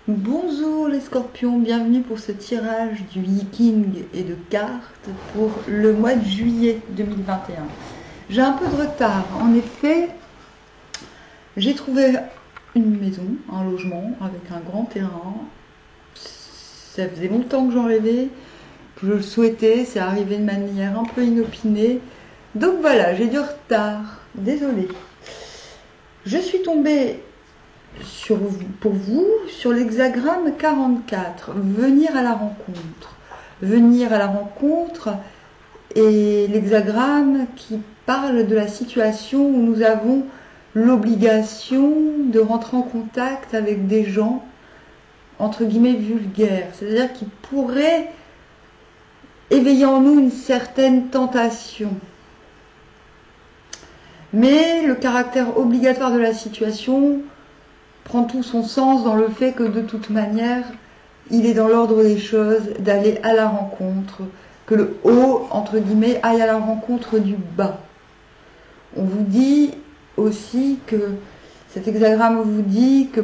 Bonjour les scorpions, bienvenue pour ce tirage du Yiking et de cartes pour le mois de juillet 2021. J'ai un peu de retard, en effet, j'ai trouvé une maison, un logement avec un grand terrain. Ça faisait longtemps que j'en rêvais, que je le souhaitais, c'est arrivé de manière un peu inopinée. Donc voilà, j'ai du retard, désolée. Je suis tombée pour vous sur l'hexagramme 44, venir à la rencontre. Venir à la rencontre est l'hexagramme qui parle de la situation où nous avons l'obligation de rentrer en contact avec des gens entre guillemets vulgaires, c'est-à-dire qui pourraient éveiller en nous une certaine tentation. Mais le caractère obligatoire de la situation prend tout son sens dans le fait que de toute manière, il est dans l'ordre des choses d'aller à la rencontre, que le haut, entre guillemets, aille à la rencontre du bas. On vous dit aussi que, cet hexagramme vous dit que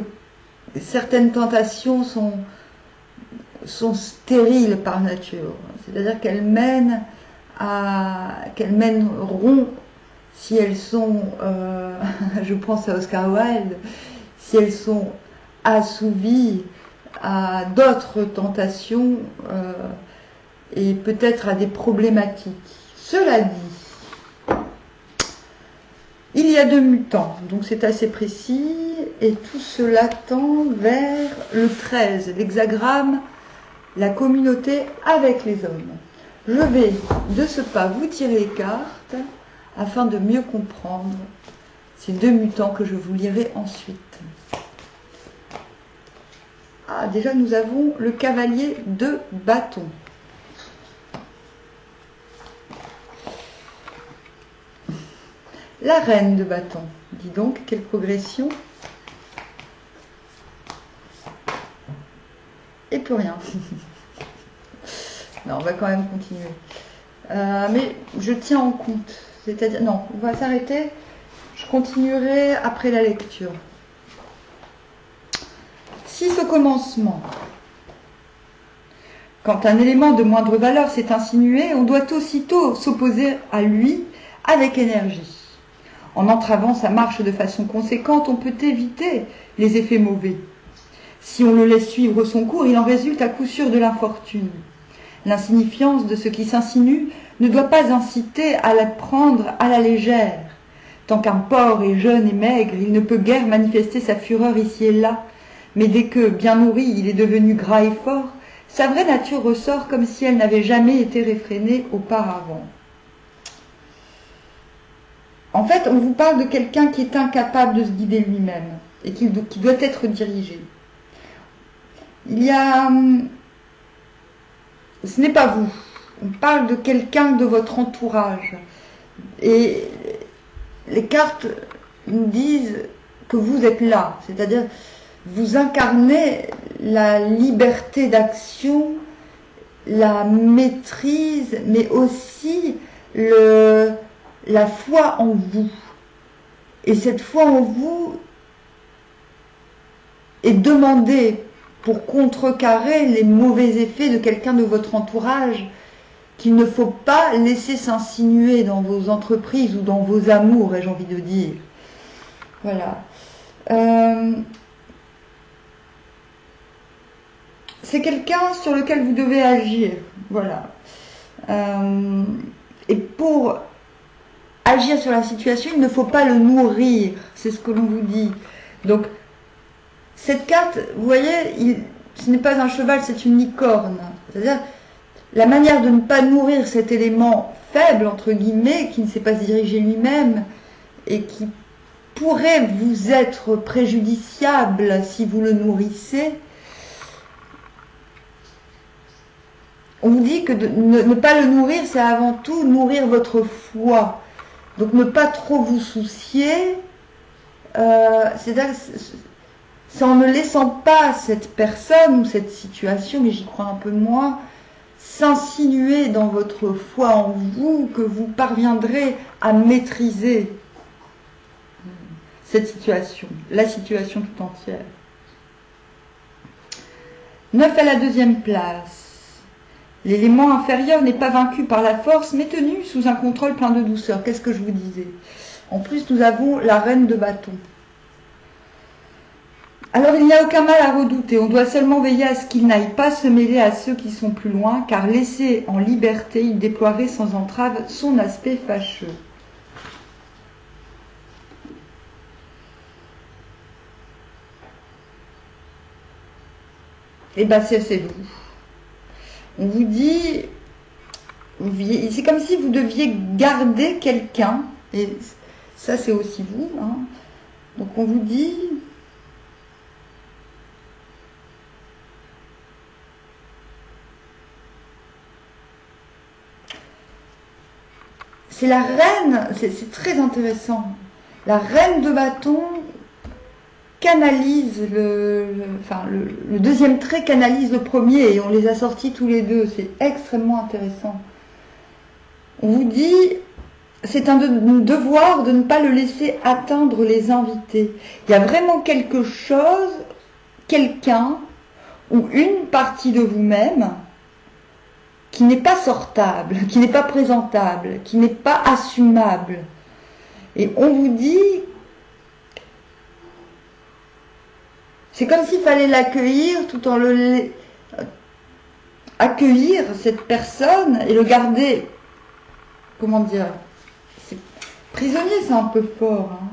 certaines tentations sont stériles par nature, c'est-à-dire qu'elles mèneront, si elles sont, je pense à Oscar Wilde, si elles sont assouvies à d'autres tentations et peut-être à des problématiques. Cela dit, il y a 2 mutants, donc c'est assez précis, et tout cela tend vers le 13, l'hexagramme, la communauté avec les hommes. Je vais de ce pas vous tirer les cartes afin de mieux comprendre ces 2 mutants que je vous lirai ensuite. Ah, déjà nous avons le cavalier de bâton. La reine de bâton. Dis donc, quelle progression. Et plus rien. Non, on va quand même continuer. Mais je tiens en compte. C'est-à-dire, non, on va s'arrêter. Je continuerai après la lecture. 6 au commencement. Quand un élément de moindre valeur s'est insinué, on doit aussitôt s'opposer à lui avec énergie. En entravant sa marche de façon conséquente, on peut éviter les effets mauvais. Si on le laisse suivre son cours, il en résulte à coup sûr de l'infortune. L'insignifiance de ce qui s'insinue ne doit pas inciter à la prendre à la légère. Tant qu'un porc est jeune et maigre, il ne peut guère manifester sa fureur ici et là, mais dès que, bien nourri, il est devenu gras et fort, sa vraie nature ressort comme si elle n'avait jamais été réfrénée auparavant. En fait, on vous parle de quelqu'un qui est incapable de se guider lui-même et qui doit être dirigé. Ce n'est pas vous. On parle de quelqu'un de votre entourage. Et les cartes nous disent que vous êtes là, c'est-à-dire vous incarnez la liberté d'action, la maîtrise, mais aussi la foi en vous. Et cette foi en vous est demandée pour contrecarrer les mauvais effets de quelqu'un de votre entourage qu'il ne faut pas laisser s'insinuer dans vos entreprises ou dans vos amours, ai-je envie de dire. Voilà. C'est quelqu'un sur lequel vous devez agir. Voilà. Et pour agir sur la situation, il ne faut pas le nourrir. C'est ce que l'on vous dit. Donc, cette carte, vous voyez, ce n'est pas un cheval, c'est une licorne. C'est-à-dire, la manière de ne pas nourrir cet élément faible, entre guillemets, qui ne sait pas se diriger lui-même, et qui pourrait vous être préjudiciable si vous le nourrissez, on vous dit que ne pas le nourrir, c'est avant tout nourrir votre foi. Donc ne pas trop vous soucier, c'est-à-dire c'est en ne laissant pas cette personne ou cette situation, mais j'y crois un peu moins, s'insinuer dans votre foi en vous, que vous parviendrez à maîtriser cette situation, la situation tout entière. 9 à la deuxième place. L'élément inférieur n'est pas vaincu par la force, mais tenu sous un contrôle plein de douceur. Qu'est-ce que je vous disais? En plus, nous avons la reine de bâton. Alors, il n'y a aucun mal à redouter. On doit seulement veiller à ce qu'il n'aille pas se mêler à ceux qui sont plus loin, car laissé en liberté, il déploierait sans entrave son aspect fâcheux. Et bien, c'est vous. On vous dit, c'est comme si vous deviez garder quelqu'un, et ça c'est aussi vous, hein. Donc on vous dit, c'est la reine, c'est très intéressant, la reine de bâton canalise le deuxième trait canalise le premier, et on les a sortis tous les deux, c'est extrêmement intéressant. On vous dit, c'est un devoir de ne pas le laisser atteindre les invités. Il y a vraiment quelque chose, quelqu'un ou une partie de vous-même qui n'est pas sortable, qui n'est pas présentable, qui n'est pas assumable. Et on vous dit, c'est comme s'il fallait l'accueillir tout en accueillir cette personne et le garder, comment dire, prisonnier, c'est un peu fort, hein.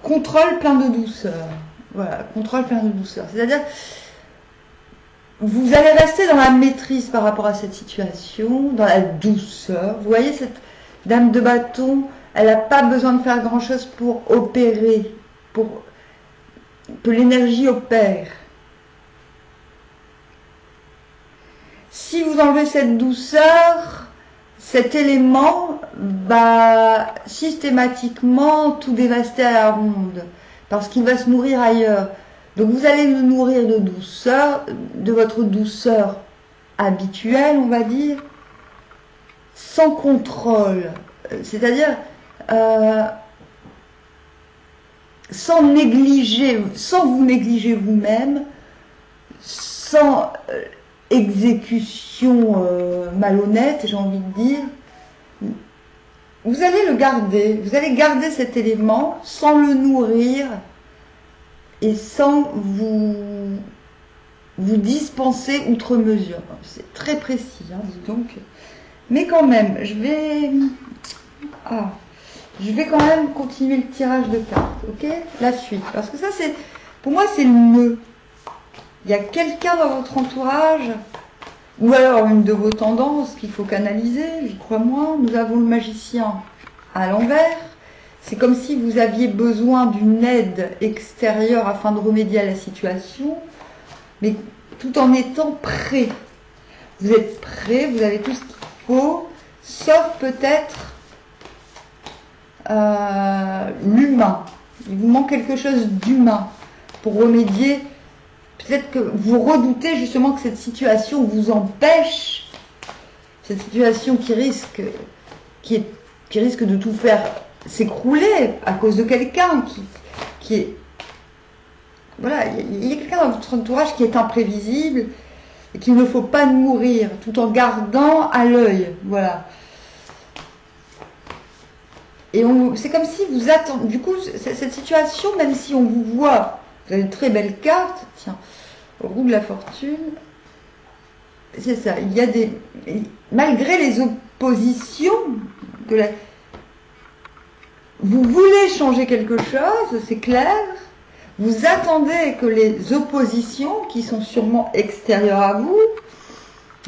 Contrôle plein de douceur. Voilà, contrôle plein de douceur. C'est-à-dire, vous allez rester dans la maîtrise par rapport à cette situation, dans la douceur. Vous voyez, cette dame de bâton, elle n'a pas besoin de faire grand-chose pour opérer, pour que l'énergie opère. Si vous enlevez cette douceur, cet élément va systématiquement tout dévaster à la ronde, parce qu'il va se nourrir ailleurs. Donc vous allez le nourrir de douceur, de votre douceur habituelle, on va dire, sans contrôle, c'est-à-dire sans négliger, sans vous négliger vous-même, sans exécution malhonnête, j'ai envie de dire. Vous allez le garder, vous allez garder cet élément sans le nourrir et sans vous dispenser outre mesure. C'est très précis, hein, dis donc. Mais quand même, je vais quand même continuer le tirage de cartes, ok? La suite, parce que ça c'est, pour moi c'est le nœud. Il y a quelqu'un dans votre entourage, ou alors une de vos tendances qu'il faut canaliser, j'y crois moins. Nous avons le magicien à l'envers. C'est comme si vous aviez besoin d'une aide extérieure afin de remédier à la situation, mais tout en étant prêt. Vous êtes prêt, vous avez tout ce qu'il faut, sauf peut-être l'humain. Il vous manque quelque chose d'humain pour remédier. Peut-être que vous redoutez justement que cette situation vous empêche, cette situation qui risque de tout faire s'écrouler à cause de quelqu'un qui est... Voilà, il y a quelqu'un dans votre entourage qui est imprévisible et qu'il ne faut pas nourrir tout en gardant à l'œil. Voilà. Et c'est comme si vous attendez. Du coup, cette situation, même si on vous voit, vous avez une très belle carte, tiens, au roue de la fortune, c'est ça, il y a des... Malgré les oppositions, vous voulez changer quelque chose, c'est clair, vous attendez que les oppositions, qui sont sûrement extérieures à vous,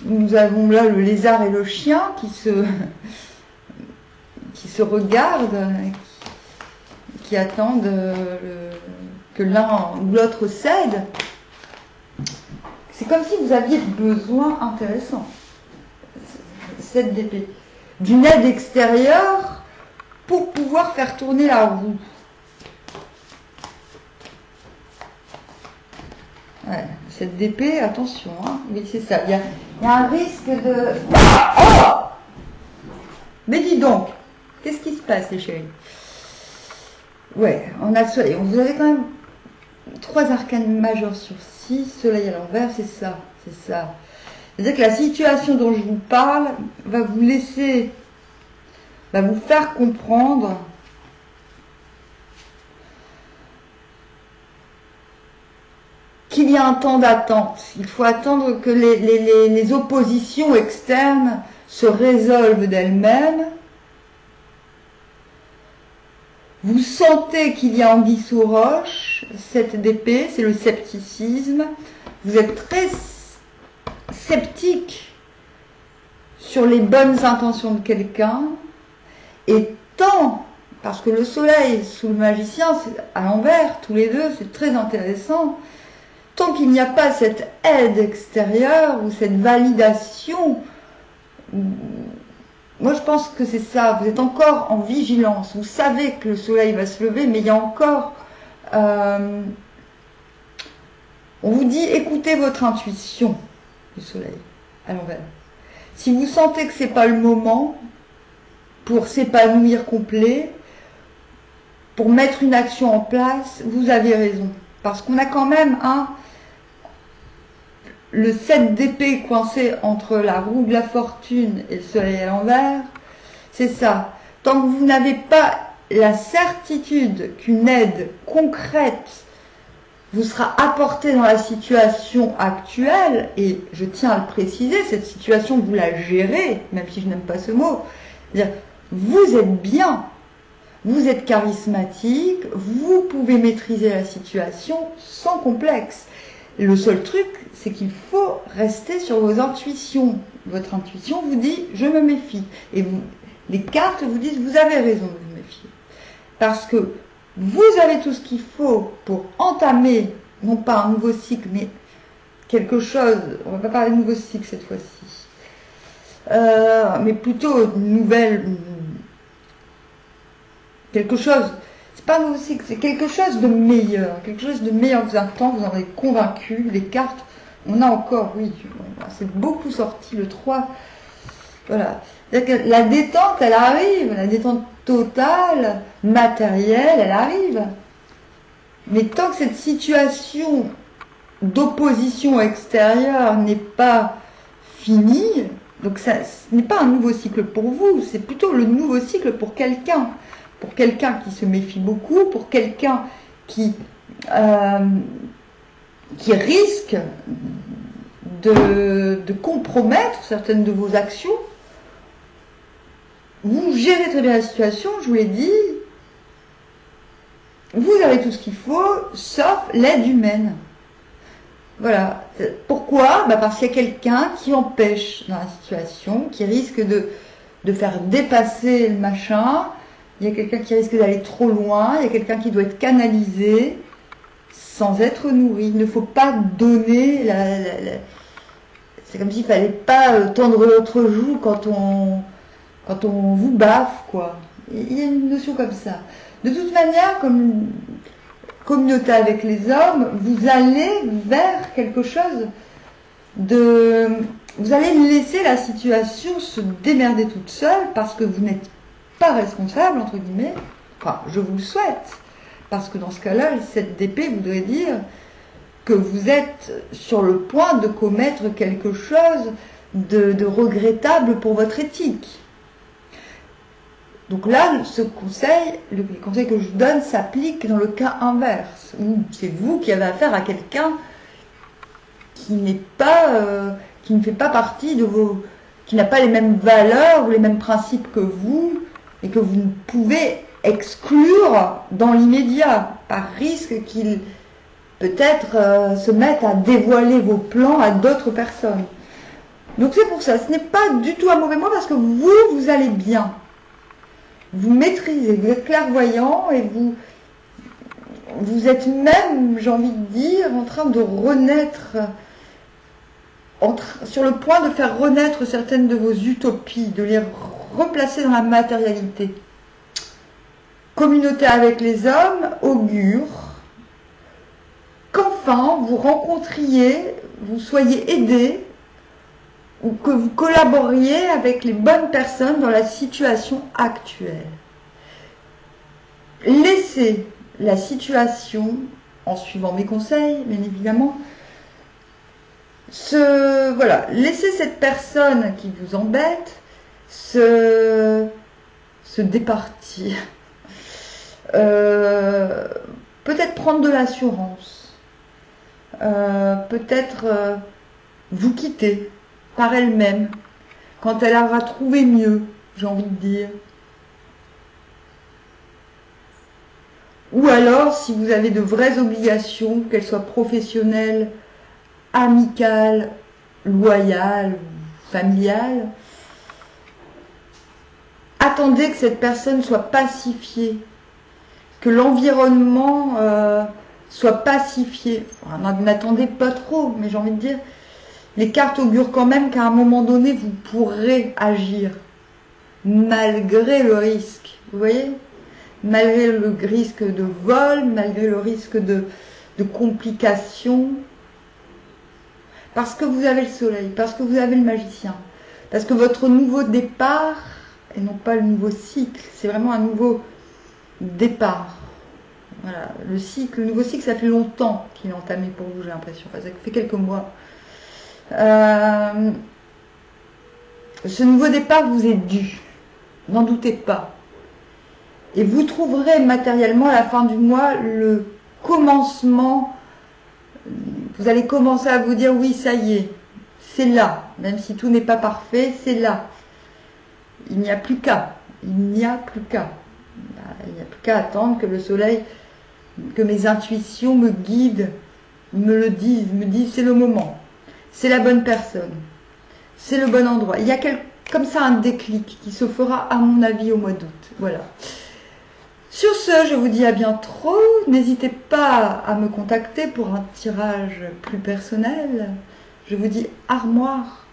nous avons là le lézard et le chien qui se regardent, qui attendent que l'un ou l'autre cède. C'est comme si vous aviez besoin, intéressant, 7 d'épée, d'une aide extérieure pour pouvoir faire tourner la roue. Ouais, 7 d'épée, attention, hein. Oui, c'est ça, il y a un risque de... Oh, mais dis donc, qu'est-ce qui se passe, les chéris? Ouais, on a le soleil. Vous avez quand même 3 arcanes majeurs sur 6, soleil à l'envers, c'est ça, c'est ça. C'est-à-dire que la situation dont je vous parle va vous laisser, va vous faire comprendre qu'il y a un temps d'attente. Il faut attendre que les oppositions externes se résolvent d'elles-mêmes. Vous sentez qu'il y a anguille sous roche, cette d'épée, c'est le scepticisme. Vous êtes très sceptique sur les bonnes intentions de quelqu'un. Et tant, parce que le soleil sous le magicien, c'est à l'envers, tous les deux, c'est très intéressant. Tant qu'il n'y a pas cette aide extérieure ou cette validation, moi je pense que c'est ça, vous êtes encore en vigilance, vous savez que le soleil va se lever, mais il y a encore... on vous dit écoutez votre intuition du soleil à l'envers. Si vous sentez que ce n'est pas le moment pour s'épanouir complet, pour mettre une action en place, vous avez raison. Parce qu'on a quand même le 7 d'épée coincé entre la roue de la fortune et le soleil à l'envers, c'est ça. Tant que vous n'avez pas la certitude qu'une aide concrète vous sera apportée dans la situation actuelle, et je tiens à le préciser, cette situation vous la gérez, même si je n'aime pas ce mot, c'est-à-dire vous êtes bien, vous êtes charismatique, vous pouvez maîtriser la situation sans complexe. Le seul truc, c'est qu'il faut rester sur vos intuitions. Votre intuition vous dit « je me méfie ». Et vous, les cartes vous disent « vous avez raison de vous méfier ». Parce que vous avez tout ce qu'il faut pour entamer, non pas un nouveau cycle, mais quelque chose, on ne va pas parler de nouveau cycle cette fois-ci, mais plutôt une nouvelle, quelque chose. C'est pas un nouveau cycle, c'est quelque chose de meilleur. Quelque chose de meilleur vous attend, vous en êtes convaincu. Les cartes, on a encore, oui, c'est beaucoup sorti, le 3. Voilà. C'est-à-dire que la détente, elle arrive, la détente totale, matérielle, elle arrive. Mais tant que cette situation d'opposition extérieure n'est pas finie, donc ça, ce n'est pas un nouveau cycle pour vous, c'est plutôt le nouveau cycle pour quelqu'un. Pour quelqu'un qui se méfie beaucoup, pour quelqu'un qui risque de compromettre certaines de vos actions. Vous gérez très bien la situation, je vous l'ai dit. Vous avez tout ce qu'il faut, sauf l'aide humaine. Voilà. Pourquoi ? Parce qu'il y a quelqu'un qui empêche dans la situation, qui risque de faire dépasser le machin. Il y a quelqu'un qui risque d'aller trop loin, il y a quelqu'un qui doit être canalisé sans être nourri. Il ne faut pas donner c'est comme s'il ne fallait pas tendre l'autre joue quand on vous baffe, quoi. Il y a une notion comme ça. De toute manière, comme communauté avec les hommes, vous allez vers quelque chose de... Vous allez laisser la situation se démerder toute seule parce que vous n'êtes pas responsable, entre guillemets, enfin, je vous le souhaite, parce que dans ce cas-là, le 7 d'épée voudrait dire que vous êtes sur le point de commettre quelque chose de regrettable pour votre éthique. Donc là, ce conseil, le conseil que je vous donne s'applique dans le cas inverse, où c'est vous qui avez affaire à quelqu'un qui n'est pas, qui ne fait pas partie de vos, qui n'a pas les mêmes valeurs ou les mêmes principes que vous, et que vous pouvez exclure dans l'immédiat, par risque qu'il peut-être se mette à dévoiler vos plans à d'autres personnes. Donc c'est pour ça, ce n'est pas du tout un mauvais mot parce que vous allez bien. Vous maîtrisez, vous êtes clairvoyant et vous êtes même, j'ai envie de dire, en train de renaître, sur le point de faire renaître certaines de vos utopies, de les replacer dans la matérialité. Communauté avec les hommes augure qu'enfin vous rencontriez, vous soyez aidés ou que vous collaboriez avec les bonnes personnes dans la situation actuelle. Laissez laissez la situation, en suivant mes conseils, bien évidemment, voilà, laissez cette personne qui vous embête se départir. Peut-être prendre de l'assurance. Peut-être vous quitter par elle-même quand elle aura trouvé mieux, j'ai envie de dire. Ou alors, si vous avez de vraies obligations, qu'elles soient professionnelles, amicales, loyales, familiales, attendez que cette personne soit pacifiée, que l'environnement soit pacifié. Enfin, n'attendez pas trop, mais j'ai envie de dire, les cartes augurent quand même qu'à un moment donné, vous pourrez agir, malgré le risque. Vous voyez ? Malgré le risque de vol, malgré le risque de complications. Parce que vous avez le soleil, parce que vous avez le magicien. Parce que votre nouveau départ, et non pas le nouveau cycle, c'est vraiment un nouveau départ. Voilà, le nouveau cycle, ça fait longtemps qu'il est entamé pour vous, j'ai l'impression. Enfin, ça fait quelques mois. Ce nouveau départ vous est dû. N'en doutez pas. Et vous trouverez matériellement à la fin du mois le commencement. Vous allez commencer à vous dire oui, ça y est, c'est là. Même si tout n'est pas parfait, c'est là. Il n'y a plus qu'à. Il n'y a plus qu'à. Il n'y a plus qu'à attendre que le soleil, que mes intuitions me guident, me le disent, me disent c'est le moment. C'est la bonne personne. C'est le bon endroit. Il y a comme ça un déclic qui se fera à mon avis au mois d'août. Voilà. Sur ce, je vous dis à bientôt. N'hésitez pas à me contacter pour un tirage plus personnel. Je vous dis armoire.